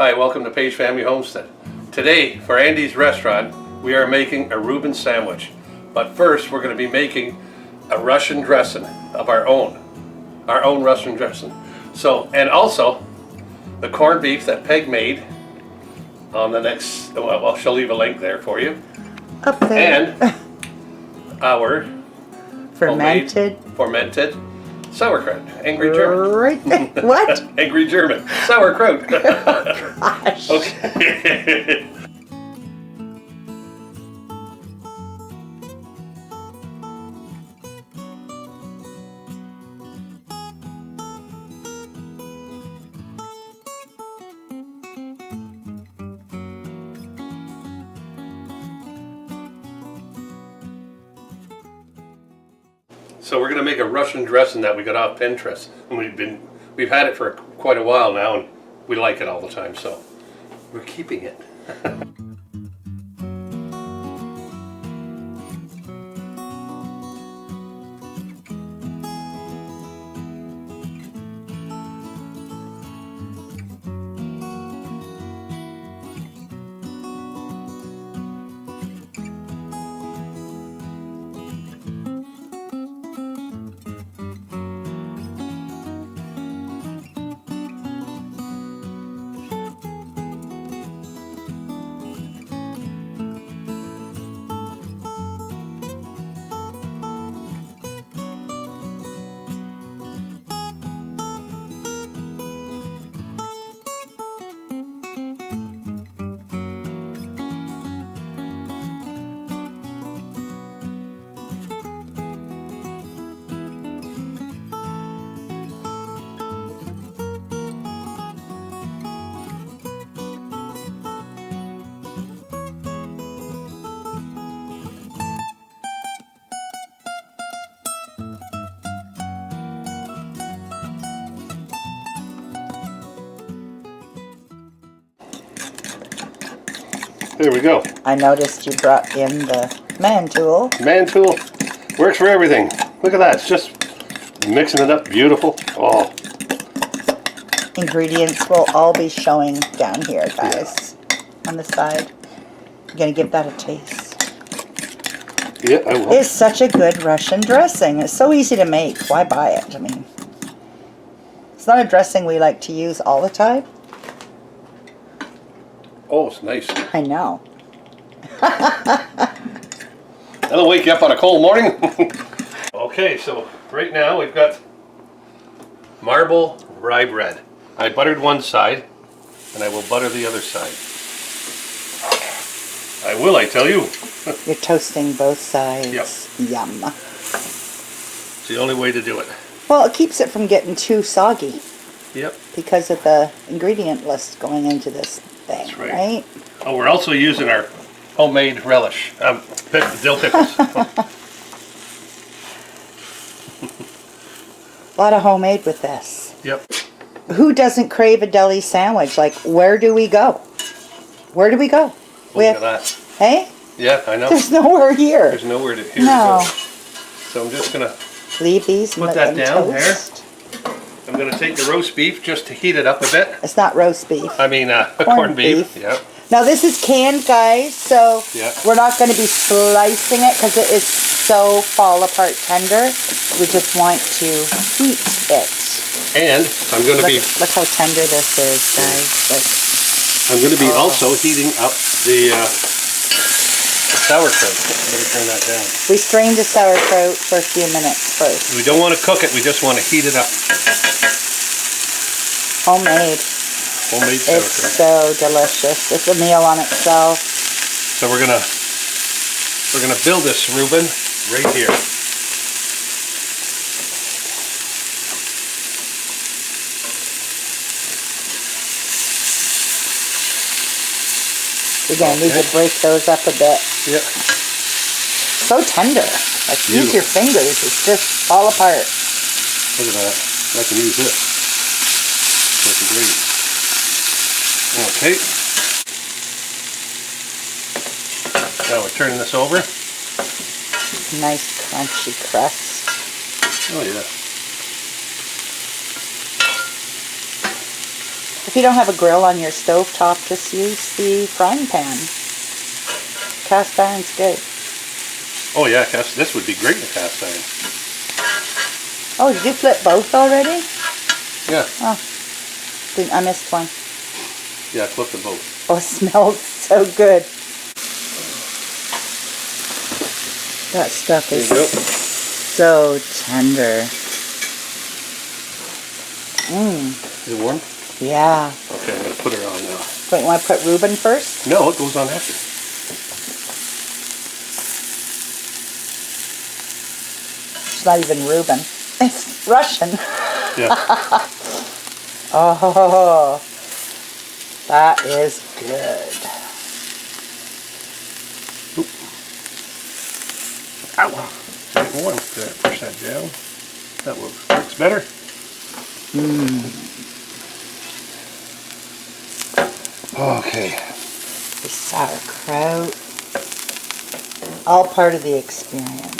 Hi, welcome to Paige Family Homestead. Today, for Andy's restaurant, we are making a Reuben sandwich. But first, we're going to be making a Russian dressing of our own Russian dressing. So, and also, the corned beef that Peg made on the next, well, she'll leave a link there for you. Up there. And our fermented sauerkraut. Angry German. Right there. What? Angry German. Sauerkraut. Gosh. Okay. So we're going to make a Russian dressing that we got off Pinterest, and we've had it for quite a while now, and we like it all the time, so we're keeping it. There we go. I noticed you brought in the man tool. Man tool works for everything. Look at that. It's just mixing it up. Beautiful. Oh. Ingredients will all be showing down here, guys. Yeah. On the side. I'm going to give that a taste. Yeah, I will. It's such a good Russian dressing. It's so easy to make. Why buy it? I mean, it's not a dressing we like to use all the time. Oh, it's nice. I know. That'll wake you up on a cold morning. Okay, so right now we've got marble rye bread. I buttered one side, and I will butter the other side. I will, I tell you. You're toasting both sides. Yep. Yum. It's the only way to do it. Well, it keeps it from getting too soggy. Yep. Because of the ingredient list going into this thing, That's right. right? Oh, we're also using our homemade relish, dill pickles. A lot of homemade with this. Yep. Who doesn't crave a deli sandwich? Like, where do we go? Where do we go? Look at that. Hey? Yeah, I know. There's nowhere here. There's nowhere to No. go. So I'm just going to leave these put that down toast. there. I'm going to take the roast beef just to heat it up a bit. It's not roast beef. I mean, corned beef. Yep. Now this is canned, guys, so yeah. We're not going to be slicing it because it is so fall apart tender. We just want to heat it. And I'm going to be... Look how tender this is, guys. Like, I'm going to be also heating up the sauerkraut. Let me turn that down. We strained the sauerkraut for a few minutes first. We don't want to cook it, we just want to heat it up. Homemade. Homemade sauerkraut. It's so delicious. It's a meal on itself. So we're gonna build this Reuben right here. Again, we could break those up a bit. Yeah. So tender. Like, use your fingers. It's just fall apart. Look at that. I can use this. Looking great. Okay. Now we're turning this over. Nice crunchy crust. Oh yeah. If you don't have a grill on your stove top, just use the frying pan. Cast iron's good. Oh yeah, this would be great in a cast iron. Oh, did you flip both already? Yeah. Oh, I missed one. Yeah, I flipped them both. Oh, it smells so good. That stuff is so tender. Is it warm? Yeah. Okay, I'm going to put her on now. Wait, you want to put Reuben first? No, it goes on after. It's not even Reuben. It's Russian. Yeah. Oh, that is good. Oop. Ow. Getting warm. There, push that down. That works better. Okay. The sauerkraut. All part of the experience.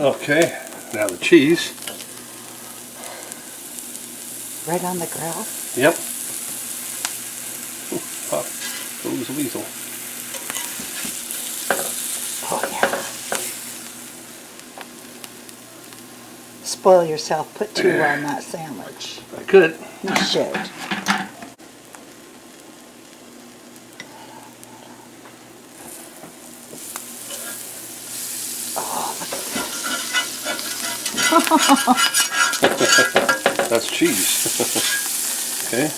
Okay, now the cheese. Right on the grill? Yep. Pop. Goes a weasel. Oh yeah. Spoil yourself. Put 2 on that sandwich. I could. You should. That's cheese. Okay.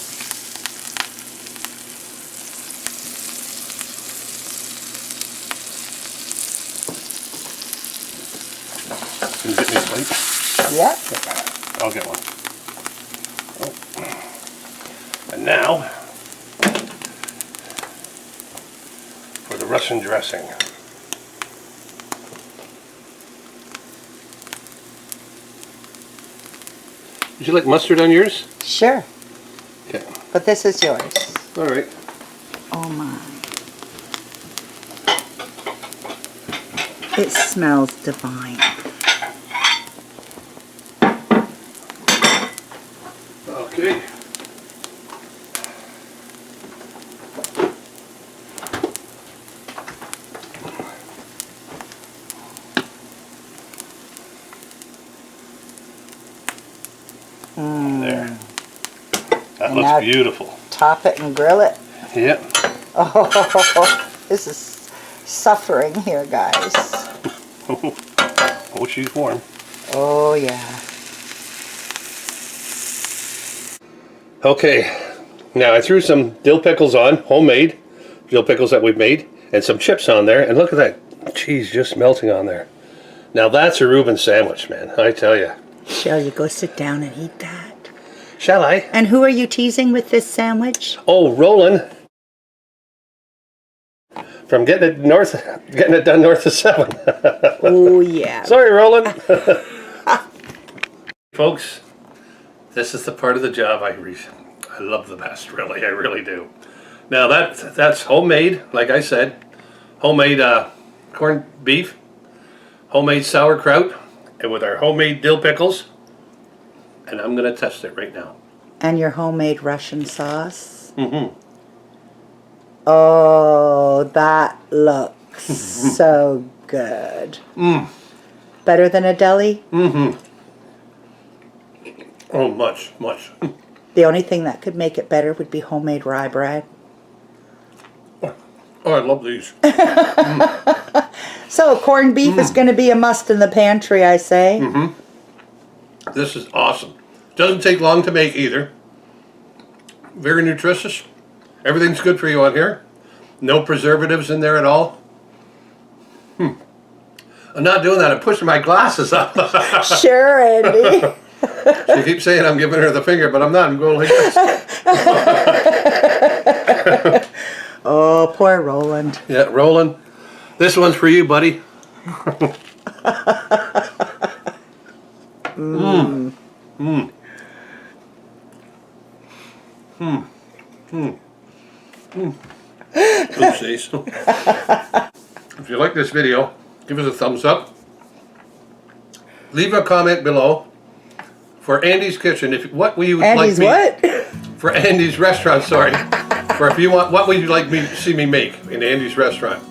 Can you get me a plate? Yep. I'll get one. Oh. And now for the Russian dressing. Would you like mustard on yours? Sure. Okay. But this is yours. All right. Oh my. It smells divine. Okay. There. That And looks now beautiful. Top it and grill it. Yep. Oh, this is suffering here, guys. Oh, she's warm. Oh, yeah. Okay. Now I threw some dill pickles on, homemade dill pickles that we've made, and some chips on there, and look at that cheese just melting on there. Now that's a Reuben sandwich, man, I tell you. Shall you go sit down and eat that? Shall I? And who are you teasing with this sandwich? Oh, Roland. From getting it done north of 7. Oh, yeah. Sorry, Roland. Folks, this is the part of the job I love the best, really. I really do. Now that's homemade, like I said. Homemade corned beef, homemade sauerkraut, and with our homemade dill pickles. And I'm going to test it right now. And your homemade Russian sauce? Mm-hmm. Oh, that looks so good. Better than a deli? Mm-hmm. Oh, much, much. The only thing that could make it better would be homemade rye bread. Oh, I love these. So, corned beef is going to be a must in the pantry, I say. Mm-hmm. This is awesome. Doesn't take long to make either. Very nutritious. Everything's good for you on here. No preservatives in there at all. I'm not doing that. I'm pushing my glasses up. Sure, Andy. She keeps saying I'm giving her the finger, but I'm not. I'm going like this. Oh, poor Roland. Yeah, Roland. This one's for you, buddy. Oopsies. Andy's. If you like this video, give us a thumbs up. Leave a comment below for Andy's Kitchen. If what will you Andy's like me what? for Andy's Restaurant? Sorry, for if you want, what would you like me to see me make in Andy's Restaurant?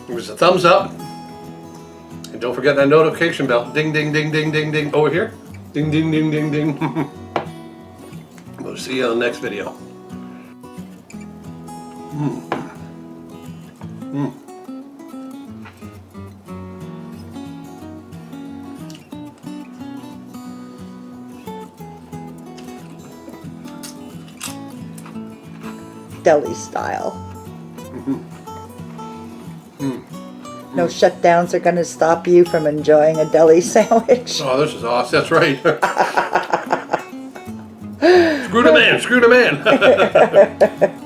Give us a thumbs up, and don't forget that notification bell. Ding, ding, ding, ding, ding, ding. Over here. Ding, ding, ding, ding, ding. We'll see you on the next video. Deli style. No shutdowns are going to stop you from enjoying a deli sandwich. Oh, this is awesome. That's right. Screw the man. Screw the man.